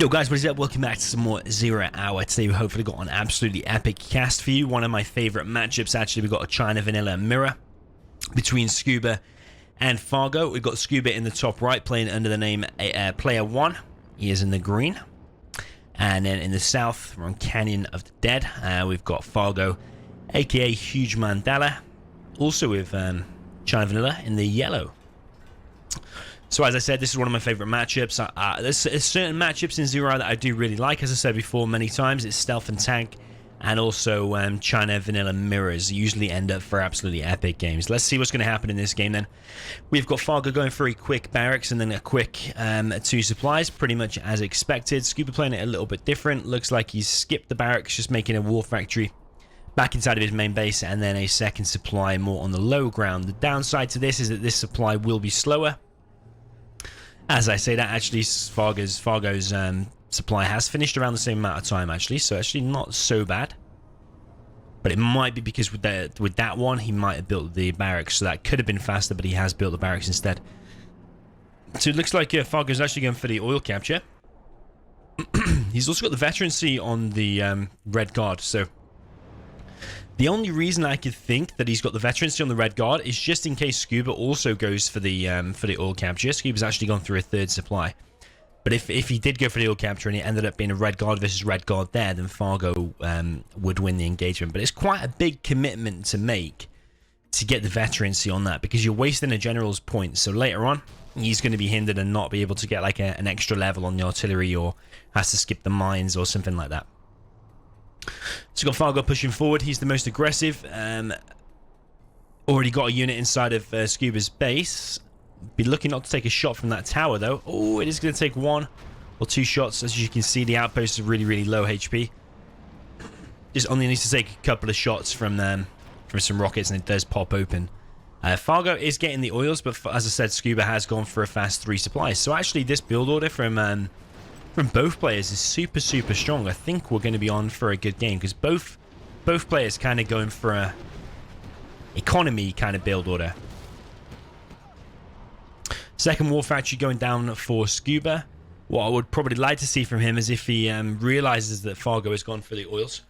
Yo guys, what is up? Welcome back to some more 0 Hour. Today we hopefully got an absolutely epic cast for you. One of my favorite matchups, actually. We've got a China Vanilla mirror between Scuba and Fargo. We've got Scuba in the top right, playing under the name Player 1. He is in the green. And then in the south, we're on Canyon of the Dead. We've got Fargo, aka Huge Mandala. Also with China Vanilla in the yellow. So as I said, this is one of my favorite matchups. There's certain matchups in 0 Hour that I do really like. As I said before many times, it's Stealth and Tank, and also China Vanilla Mirrors usually end up for absolutely epic games. Let's see what's going to happen in this game then. We've got Fargo going for a quick barracks and then a quick 2 supplies, pretty much as expected. Scuba playing it a little bit different. Looks like he's skipped the barracks, just making a war factory back inside of his main base, and then a second supply more on the low ground. The downside to this is that this supply will be slower. As I say that, actually, Fargo's supply has finished around the same amount of time, actually, so actually not so bad. But it might be because with that one, he might have built the barracks, so that could have been faster, but he has built the barracks instead. So it looks like Fargo's actually going for the oil capture. He's also got the veterancy on the Red Guard, so the only reason I could think that he's got the veterancy on the Red Guard is just in case Scuba also goes for the oil capture. Scuba's actually gone through a 3rd supply. But if he did go for the oil capture and it ended up being a Red Guard versus Red Guard there, then Fargo would win the engagement. But it's quite a big commitment to make to get the veterancy on that, because you're wasting a general's points. So later on, he's going to be hindered and not be able to get like an extra level on the artillery, or has to skip the mines or something like that. So got Fargo pushing forward. He's the most aggressive. Already got a unit inside of Scuba's base. Be looking not to take a shot from that tower though. Oh, it is going to take 1 or 2 shots. As you can see, the outpost is really low HP. Just only needs to take a couple of shots from some rockets, and it does pop open. Fargo is getting the oils, but as I said, Scuba has gone for a fast 3 supplies. So actually, this build order from both players is super strong. I think we're going to be on for a good game, because both players kind of going for a economy kind of build order. Second war factory going down for Scuba. What I would probably like to see from him is if he realizes that Fargo has gone for the oils,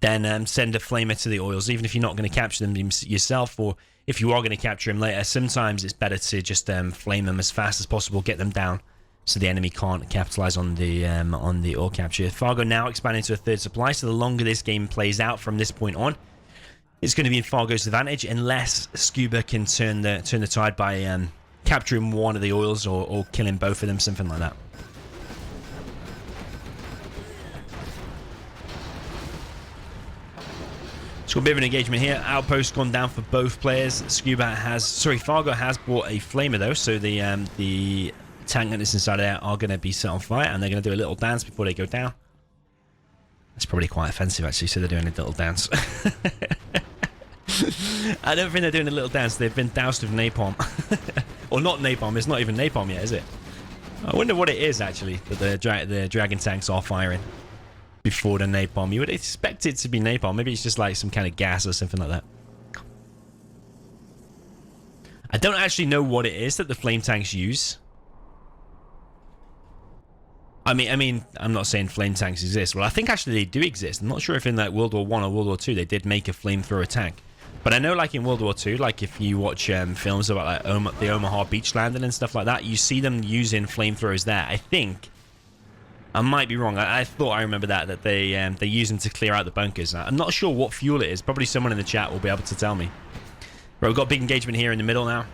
then send a flamer to the oils, even if you're not going to capture them yourself, or if you are going to capture him later. Sometimes it's better to just flame them as fast as possible, get them down, so the enemy can't capitalize on the oil capture. Fargo now expanding to a 3rd supply, so the longer this game plays out from this point on, it's going to be in Fargo's advantage, unless Scuba can turn the tide by capturing one of the oils, or killing both of them, something like that. It's got a bit of an engagement here. Outpost gone down for both players. Fargo has bought a flamer though, so the tank that's inside there are going to be set on fire, and they're going to do a little dance before they go down. That's probably quite offensive, actually, so they're doing a little dance. I don't think they're doing a little dance. They've been doused with napalm. Or not napalm. It's not even napalm yet, is it? I wonder what it is, actually, that the dragon tanks are firing before the napalm. You would expect it to be napalm. Maybe it's just like some kind of gas or something like that. I don't actually know what it is that the flame tanks use. I mean, I'm not saying flame tanks exist. Well, I think actually they do exist. I'm not sure if in like World War I or World War II they did make a flamethrower tank. But I know, like in World War II, like if you watch films about like the Omaha beach landing and stuff like that, you see them using flamethrowers there. I think, I might be wrong. I thought I remember that they use them to clear out the bunkers. I'm not sure what fuel it is. Probably someone in the chat will be able to tell me. Right, we've got a big engagement here in the middle now.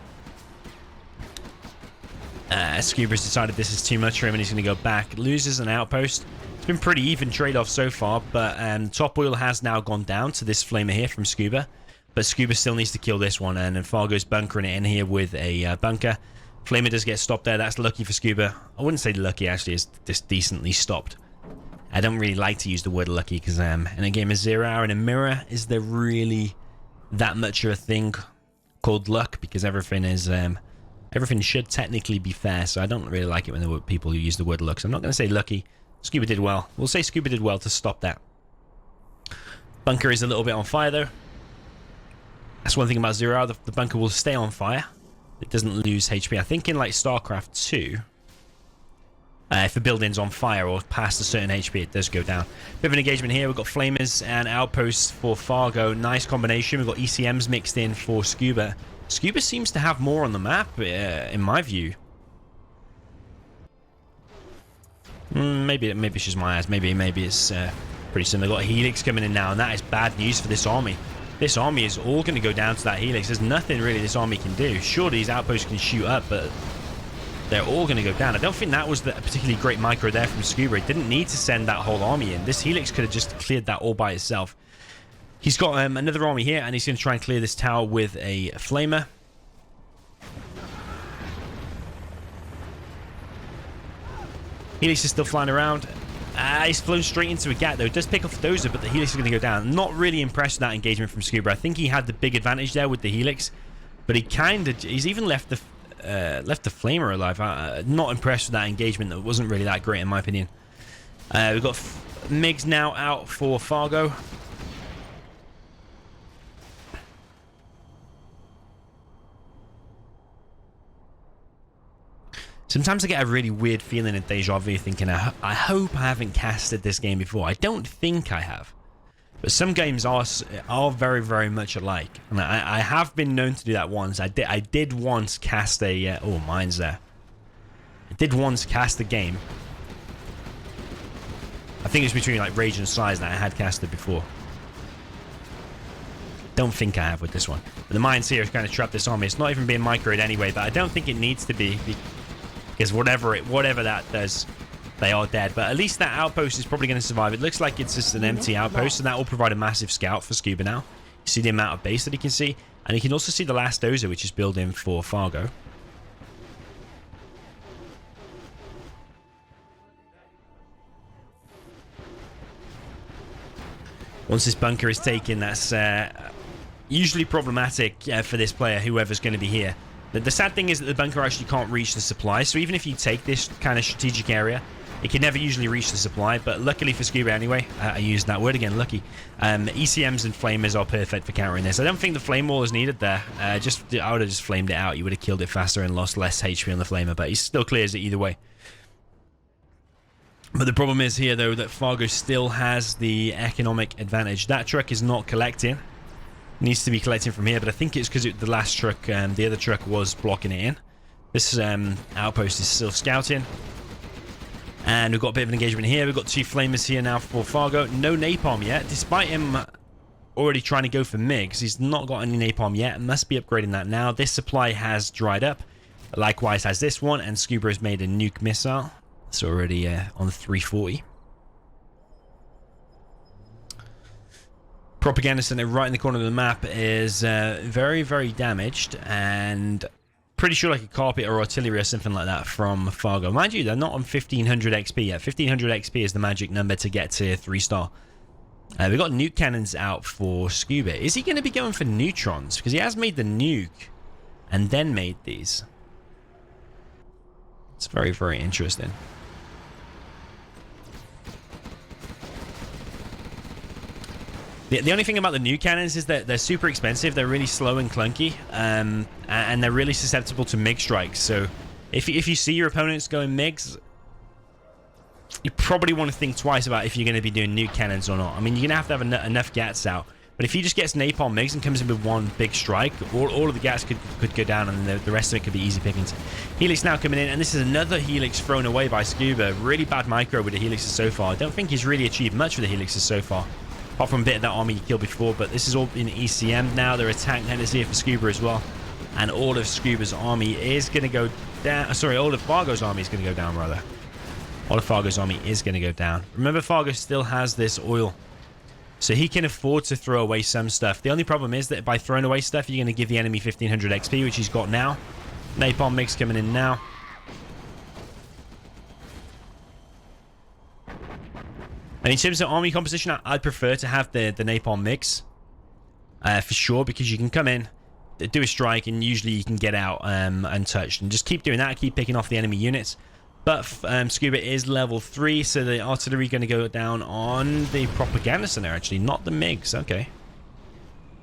Scuba's decided this is too much for him, and he's going to go back. Loses an outpost. It's been pretty even trade-off so far, but top oil has now gone down to this flamer here from Scuba. But Scuba still needs to kill this one, and Fargo's bunkering it in here with a bunker. Flamer does get stopped there. That's lucky for Scuba. I wouldn't say lucky, actually. It's just decently stopped. I don't really like to use the word lucky, because in a game of 0 Hour in a mirror, is there really that much of a thing called luck? Because everything is... everything should technically be fair, so I don't really like it when people use the word luck. So I'm not going to say lucky. Scuba did well. We'll say Scuba did well to stop that. Bunker is a little bit on fire, though. That's one thing about 0 Hour. The bunker will stay on fire. It doesn't lose HP. I think in like StarCraft 2, If the building's on fire or past a certain HP, it does go down. Bit of an engagement here. We've got Flamers and Outposts for Fargo. Nice combination. We've got ECMs mixed in for Scuba. Scuba seems to have more on the map, in my view. Maybe it's just my eyes. Maybe it's pretty similar. We've got a Helix coming in now, and that is bad news for this army. This army is all going to go down to that Helix. There's nothing really this army can do. Sure, these outposts can shoot up, but they're all going to go down. I don't think that was a particularly great micro there from Scuba. He didn't need to send that whole army in. This Helix could have just cleared that all by itself. He's got another army here, and he's going to try and clear this tower with a Flamer. Helix is still flying around. He's flown straight into a gap, though. It does pick off the Dozer, but the Helix is going to go down. Not really impressed with that engagement from Scuba. I think he had the big advantage there with the Helix, but he's even left the Flamer alive. Not impressed with that engagement. That wasn't really that great, in my opinion. We've got MiGs now out for Fargo. Sometimes I get a really weird feeling in Deja Vu, thinking, I hope I haven't casted this game before. I don't think I have. But some games are very, very much alike. And I have been known to do that once. I did once cast a... oh, mine's there. I did once cast a game. I think it was between like Rage and Size that I had casted before. Don't think I have with this one. But the mines here have kind of trapped this army. It's not even being microed anyway, but I don't think it needs to be... because whatever that does, they are dead. But at least that outpost is probably going to survive. It looks like it's just an empty outpost, and that will provide a massive scout for Scuba now. You see the amount of base that he can see, and you can also see the last Dozer, which is building for Fargo. Once this bunker is taken, that's usually problematic for this player, whoever's going to be here. The sad thing is that the bunker actually can't reach the supply, so even if you take this kind of strategic area, it can never usually reach the supply, but luckily for Scuba anyway, I used that word again, lucky, ECMs and Flamers are perfect for countering this. I don't think the Flame Wall is needed there. I would have just flamed it out. You would have killed it faster and lost less HP on the Flamer, but he still clears it either way. But the problem is here, though, that Fargo still has the economic advantage. That truck is not collecting. Needs to be collecting from here, but I think it's because the last truck, the other truck was blocking it in. This outpost is still scouting. And we've got a bit of an engagement here. We've got two Flamers here now for Fargo. No napalm yet, despite him already trying to go for MiGs. He's not got any napalm yet. Must be upgrading that now. This supply has dried up. Likewise has this one, and Scuba has made a nuke missile. It's already on the 340. Propaganda center right in the corner of the map is very, very damaged, and pretty sure like a carpet or artillery or something like that from Fargo. Mind you, they're not on 1500 XP yet. 1500 XP is the magic number to get to 3-star. We've got nuke cannons out for Scuba. Is he going to be going for neutrons? Because he has made the nuke and then made these. It's very, very interesting. The only thing about the nuke cannons is that they're super expensive. They're really slow and clunky, and they're really susceptible to MiG strikes. So if you see your opponents going MiGs, you probably want to think twice about if you're going to be doing nuke cannons or not. I mean, you're going to have enough gats out. But if he just gets napalm MiGs and comes in with one big strike, all of the gats could go down, and the rest of it could be easy pickings. Helix now coming in, and this is another Helix thrown away by Scuba. Really bad micro with the Helixes so far. I don't think he's really achieved much with the Helixes so far. Apart from a bit of that army he killed before, but this is all in ECM now. There are tank headers here for Scuba as well. And all of Scuba's army is going to go down. Sorry, all of Fargo's army is going to go down, rather. All of Fargo's army is going to go down. Remember, Fargo still has this oil, so he can afford to throw away some stuff. The only problem is that by throwing away stuff, you're going to give the enemy 1500 XP, which he's got now. Napalm MiGs coming in now. And in terms of army composition, I'd prefer to have the Napalm MiGs. For sure, because you can come in, do a strike, and usually you can get out untouched. And just keep doing that, keep picking off the enemy units. But Scuba is level 3, so the artillery is going to go down on the propaganda center, actually, not the MiGs. Okay.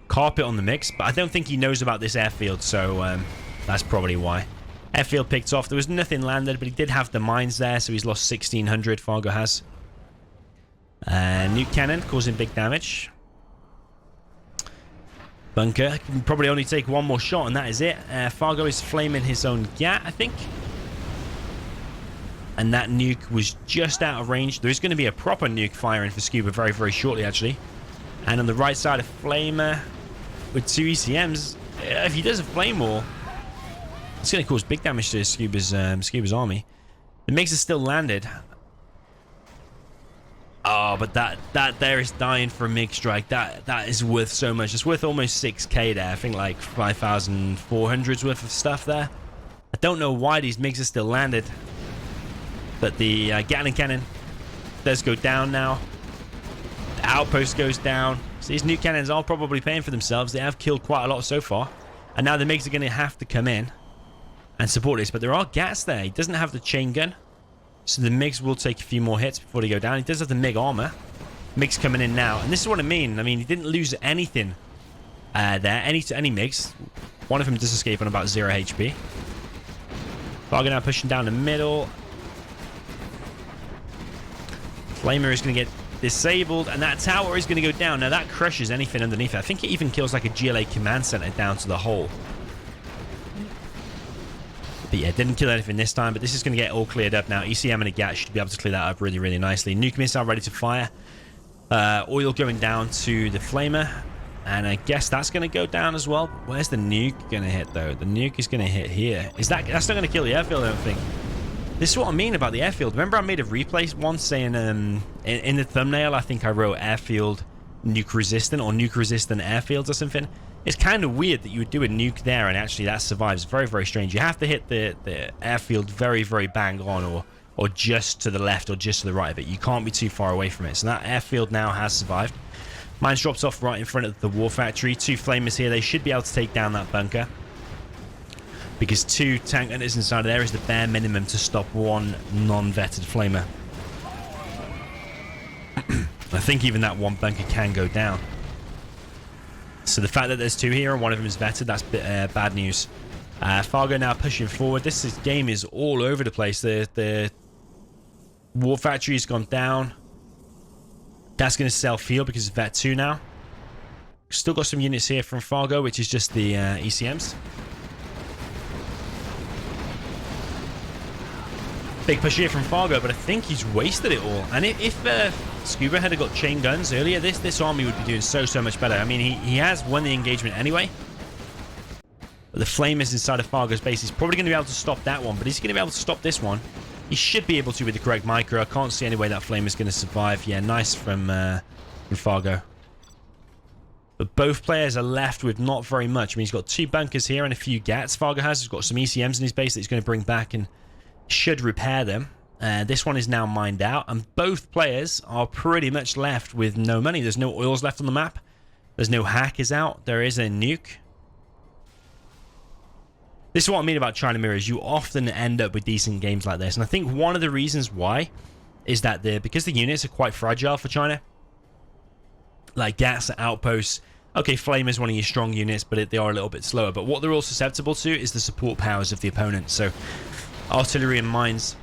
Carpet on the MiGs, but I don't think he knows about this airfield, so that's probably why. Airfield picked off. There was nothing landed, but he did have the mines there, so he's lost 1,600. Fargo has. Nuke cannon causing big damage. Bunker can probably only take one more shot, and that is it. Fargo is flaming his own gat, I think. And that nuke was just out of range. There is going to be a proper nuke firing for Scuba very, very shortly, actually. And on the right side, a flamer with 2 ECMs. If he does a flame wall, it's going to cause big damage to Scuba's army. The MiGs are still landed. Oh, but that there is dying for a MiG strike. That is worth so much. It's worth almost 6k there. I think like 5,400's worth of stuff there. I don't know why these MiGs are still landed. But the Gatling cannon does go down now. The outpost goes down. So these nuke cannons are probably paying for themselves. They have killed quite a lot so far. And now the MiGs are going to have to come in and support this. But there are gats there. He doesn't have the chain gun. So the MiGs will take a few more hits before they go down. He does have the MiG armor. MiGs coming in now. And this is what I mean. I mean, he didn't lose anything there. Any MiGs. One of them does escape on about 0 HP. Fargo now pushing down the middle. Flamer is going to get disabled. And that tower is going to go down. Now that crushes anything underneath it. I think it even kills like a GLA command center down to the hole. But yeah, didn't kill anything this time, but this is going to get all cleared up now. ECM and a GAT should be able to clear that up really, really nicely. Nuke missile ready to fire. Oil going down to the flamer. And I guess that's going to go down as well. Where's the nuke going to hit, though? The nuke is going to hit here. That's not going to kill the airfield, I don't think. This is what I mean about the airfield. Remember I made a replay once saying in the thumbnail, I think I wrote airfield nuke resistant or nuke resistant airfields or something. It's kind of weird that you would do a nuke there and actually that survives. Very, very strange. You have to hit the airfield very, very bang on or just to the left or just to the right of it. You can't be too far away from it. So that airfield now has survived. Mines drops off right in front of the war factory. 2 flamers here. They should be able to take down that bunker. Because 2 tank gunners inside of there is the bare minimum to stop 1 non-vetted flamer. I think even that 1 bunker can go down. So the fact that there's 2 here and one of them is vetted, that's bad news. Fargo now pushing forward. This game is all over the place. The war factory has gone down. That's going to self-heal because it's vet 2 now. Still got some units here from Fargo, which is just the ECMs. Big push here from Fargo, but I think he's wasted it all. And if Scuba had got chain guns earlier, this army would be doing so much better. I mean, he has won the engagement anyway. But the flamers inside of Fargo's base, he's probably going to be able to stop that one. But is he going to be able to stop this one? He should be able to with the correct micro. I can't see any way that flame is going to survive. Yeah, nice from Fargo. But both players are left with not very much. I mean, he's got 2 bunkers here and a few gats. Fargo has. He's got some ECMs in his base that he's going to bring back and should repair them. This one is now mined out, and both players are pretty much left with no money. There's no oils left on the map. There's no hackers out. There is a nuke. This is what I mean about China mirrors. You often end up with decent games like this, and I think one of the reasons why is that because the units are quite fragile for China. Like gats, outposts. Okay, Flame is one of your strong units, but they are a little bit slower. But what they're all susceptible to is the support powers of the opponent. So artillery and mines.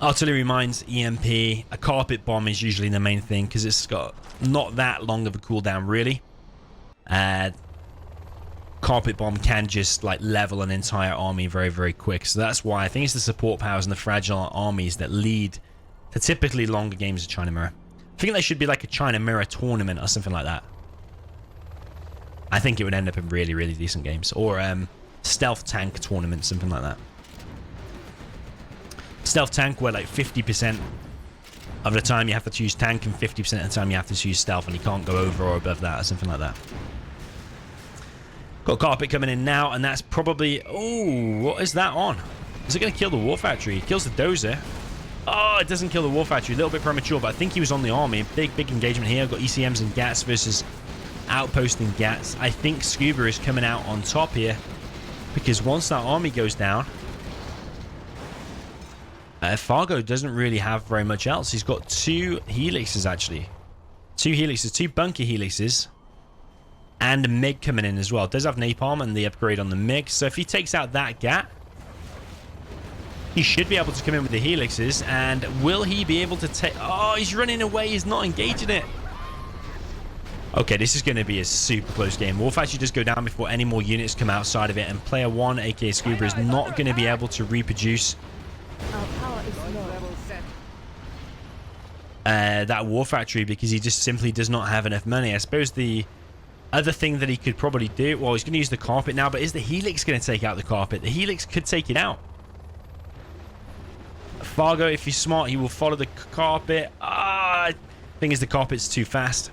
Artillery, mines, EMP. A carpet bomb is usually the main thing because it's got not that long of a cooldown, really. Carpet bomb can just like level an entire army very, very quick. So that's why I think it's the support powers and the fragile armies that lead to typically longer games of China Mirror. I think there should be like a China Mirror tournament or something like that. I think it would end up in really, really decent games. Or stealth tank tournament, something like that. Stealth tank where like 50% of the time you have to choose tank and 50% of the time you have to choose stealth, and you can't go over or above that or something like that. Got carpet coming in now, and that's probably... Oh, what is that on? Is it going to kill the war factory? It kills the dozer. Oh, it doesn't kill the war factory. A little bit premature, but I think he was on the army. Big engagement here. Got ECMs and GATs versus outpost and GATs. I think Scuba is coming out on top here, because once that army goes down, Fargo doesn't really have very much else. He's got 2 helixes, actually. 2 helixes, 2 bunker helixes, and a MiG coming in as well. It does have napalm and the upgrade on the MiG. So if he takes out that GAT, he should be able to come in with the helixes. And will he be able to take... Oh, he's running away. He's not engaging it. Okay, this is going to be a super close game. Wolf actually does go down before any more units come outside of it. And player 1, aka Scuba, is not going to be able to reproduce that war factory because he just simply does not have enough money. I suppose the other thing that he could probably do... Well, he's going to use the carpet now, but is the helix going to take out the carpet? The helix could take it out. Fargo, if he's smart, he will follow the carpet. Thing is, the carpet's too fast.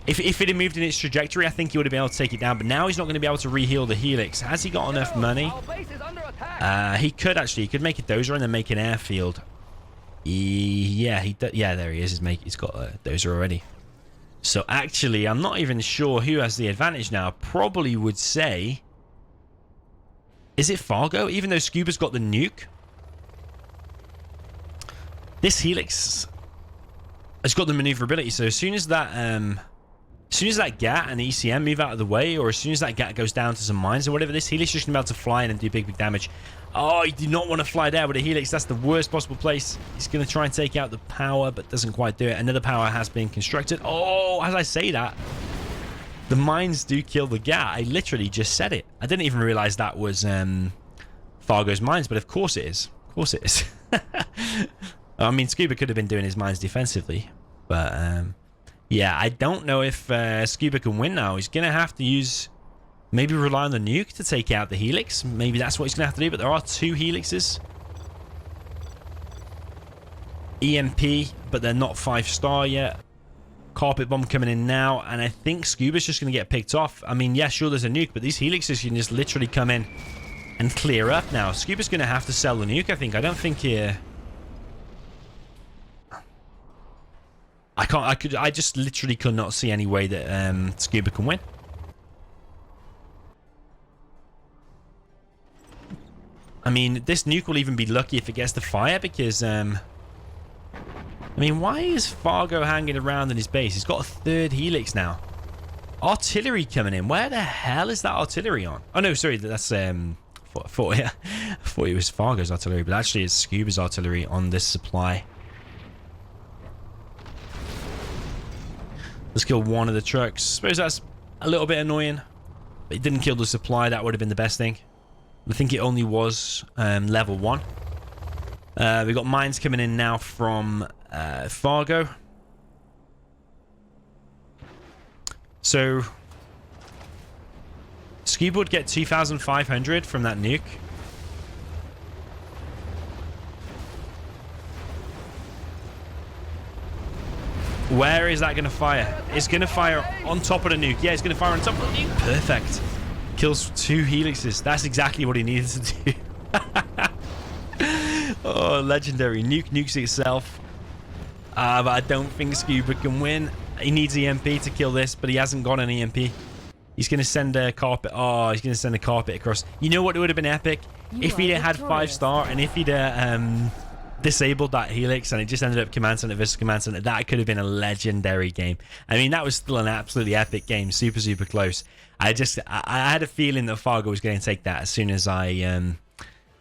If it had moved in its trajectory, I think he would have been able to take it down. But now he's not going to be able to reheal the helix. Has he got enough money? He could actually. He could make a dozer and then make an airfield. Yeah, yeah, there he is. He's got a dozer already. So actually, I'm not even sure who has the advantage now. Probably would say... Is it Fargo? Even though Scuba's got the nuke. This helix has got the maneuverability. So as soon as that GAT and the ECM move out of the way, or as soon as that GAT goes down to some mines or whatever, this helix is just going to be able to fly in and do big damage. Oh, you do not want to fly there with a helix. That's the worst possible place. He's going to try and take out the power, but doesn't quite do it. Another power has been constructed. Oh, as I say that, the mines do kill the GAT. I literally just said it. I didn't even realize that was Fargo's mines, but of course it is. Of course it is. I mean, Scuba could have been doing his mines defensively, but yeah, I don't know if Scuba can win now. He's going to have to use... Maybe rely on the nuke to take out the helix. Maybe that's what he's going to have to do, but there are 2 helixes. EMP, but they're not 5-star yet. Carpet bomb coming in now, and I think Scuba's just going to get picked off. I mean, yeah, sure, there's a nuke, but these helixes can just literally come in and clear up now. Scuba's going to have to sell the nuke, I think. I don't think here... I just literally could not see any way that Scuba can win. I mean, this nuke will even be lucky if it gets the fire because, I mean, why is Fargo hanging around in his base? He's got a 3rd helix now. Artillery coming in. Where the hell is that artillery on? Oh, no, sorry. That's, I thought it was Fargo's artillery, but actually it's Scuba's artillery on this supply. Let's kill one of the trucks. I suppose that's a little bit annoying. But it didn't kill the supply. That would have been the best thing. I think it only was level 1. We've got mines coming in now from Fargo. So Scuba would get 2,500 from that nuke. Where is that going to fire? It's going to fire on top of the nuke. Yeah, it's going to fire on top of the nuke. Perfect. Kills 2 helixes. That's exactly what he needed to do. Oh, legendary. Nukes itself. But I don't think Scuba can win. He needs EMP to kill this, but he hasn't got an EMP. He's going to send a carpet. Oh, he's going to send a carpet across. You know what would have been epic? If he'd had 5-star and if he'd disabled that helix and it just ended up command center versus command center, that could have been a legendary game. I mean, that was still an absolutely epic game. Super, super close. I had a feeling that Fargo was going to take that as soon as I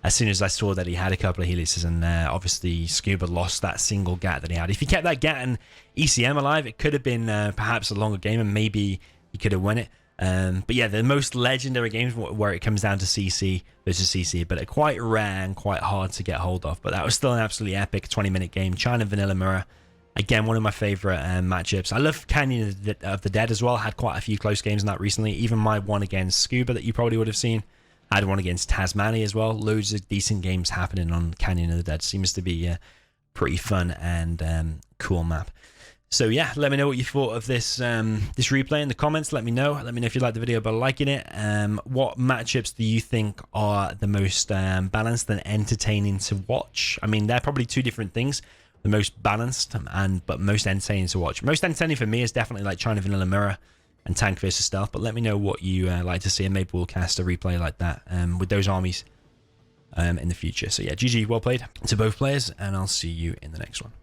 saw that he had a couple of helixes, and obviously Scuba lost that single GAT that he had. If he kept that GAT and ECM alive, it could have been perhaps a longer game, and maybe he could have won it. But yeah, the most legendary games where it comes down to CC versus CC, but quite rare and quite hard to get hold of. But that was still an absolutely epic 20-minute game. China Vanilla Mirror. Again, one of my favorite matchups. I love Canyon of the Dead as well. Had quite a few close games in that recently. Even my one against Scuba that you probably would have seen. I had one against Tasmania as well. Loads of decent games happening on Canyon of the Dead. Seems to be a pretty fun and cool map. So yeah, let me know what you thought of this this replay in the comments. Let me know. Let me know if you liked the video by liking it. What matchups do you think are the most balanced and entertaining to watch? I mean, they're probably 2 different things. The most balanced but most entertaining to watch. Most entertaining for me is definitely like China Vanilla Mirror and Tank versus Stealth. But let me know what you like to see, and maybe we'll cast a replay like that with those armies in the future. So yeah, GG, well played to both players, and I'll see you in the next one.